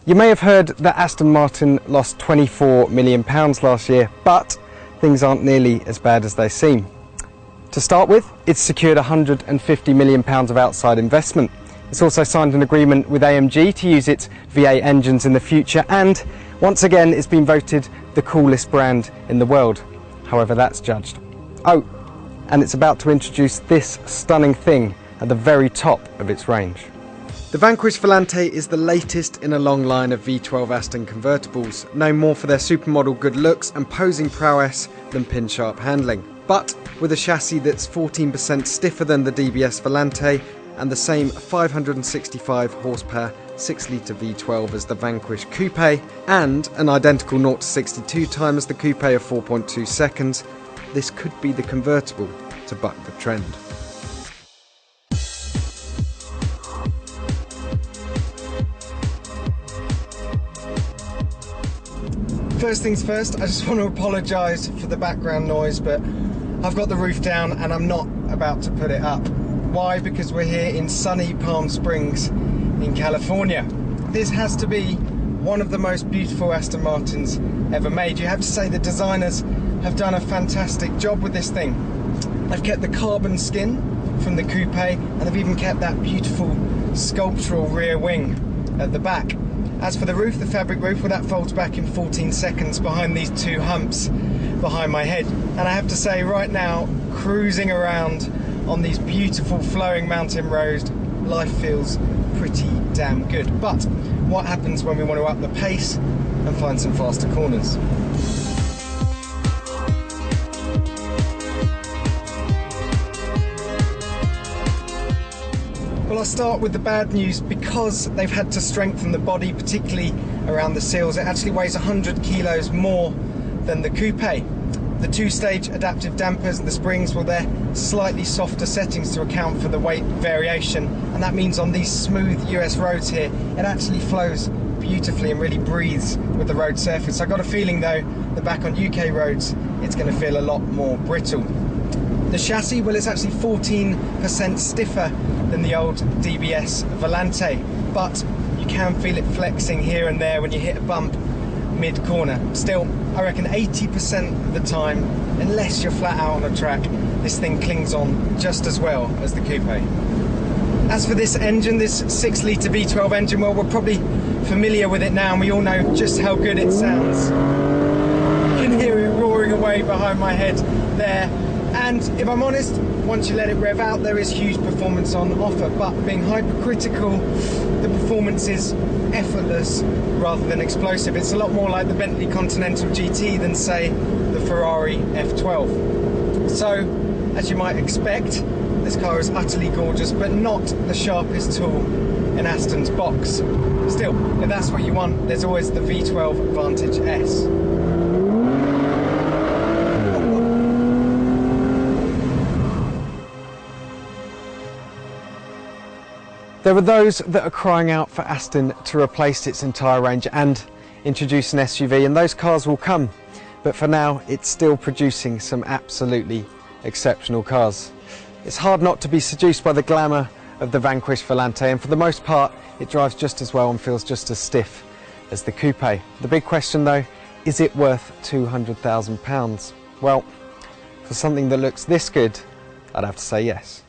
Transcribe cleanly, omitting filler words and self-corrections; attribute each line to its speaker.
Speaker 1: You may have heard that Aston Martin lost £24 million last year, but things aren't nearly as bad as they seem. To start with, it's secured £150 million of outside investment. It's also signed an agreement with AMG to use its V8 engines in the future, and once again it's been voted the coolest brand in the world, however that's judged. Oh, and it's about to introduce this stunning thing at the very top of its range. The Vanquish Volante is the latest in a long line of V12 Aston convertibles, known more for their supermodel good looks and posing prowess than pin-sharp handling. But with a chassis that's 14% stiffer than the DBS Volante and the same 565 horsepower 6-litre V12 as the Vanquish Coupe, and an identical 0 to 62 time as the Coupe of 4.2 seconds, this could be the convertible to buck the trend. First things first, I just want to apologise for the background noise, but I've got the roof down and I'm not about to put it up. Why? Because we're here in sunny Palm Springs in California. This has to be one of the most beautiful Aston Martins ever made. You have to say the designers have done a fantastic job with this thing. They've kept the carbon skin from the coupe, and they've even kept that beautiful sculptural rear wing at the back. As for the roof, the fabric roof, well, that folds back in 14 seconds behind these two humps behind my head. And I have to say, right now, cruising around on these beautiful flowing mountain roads, life feels pretty damn good. But what happens when we want to up the pace and find some faster corners? Well, I'll start with the bad news. Because they've had to strengthen the body, particularly around the seals, it actually weighs 100 kilos more than the coupe. The two-stage adaptive dampers and the springs, well, they're slightly softer settings to account for the weight variation, and that means on these smooth US roads here, it actually flows beautifully and really breathes with the road surface. I got a feeling though that back on UK roads, it's going to feel a lot more brittle. The chassis, well, it's actually 14% stiffer than the old DBS Volante, but you can feel it flexing here and there when you hit a bump mid-corner. Still, I reckon 80% of the time, unless you're flat out on a track, this thing clings on just as well as the coupe. As for this engine, this 6-litre V12 engine, well, we're probably familiar with it now, and we all know just how good it sounds. You can hear it roaring away behind my head there. And if I'm honest, once you let it rev out, there is huge performance on offer, but being hypercritical, the performance is effortless rather than explosive. It's a lot more like the Bentley Continental GT than, say, the Ferrari F12. So, as you might expect, this car is utterly gorgeous, but not the sharpest tool in Aston's box. Still, if that's what you want, there's always the V12 Vantage S. There are those that are crying out for Aston to replace its entire range and introduce an SUV, and those cars will come. But for now, it's still producing some absolutely exceptional cars. It's hard not to be seduced by the glamour of the Vanquish Volante, and for the most part, it drives just as well and feels just as stiff as the coupe. The big question though, is it worth £200,000? Well, for something that looks this good, I'd have to say yes.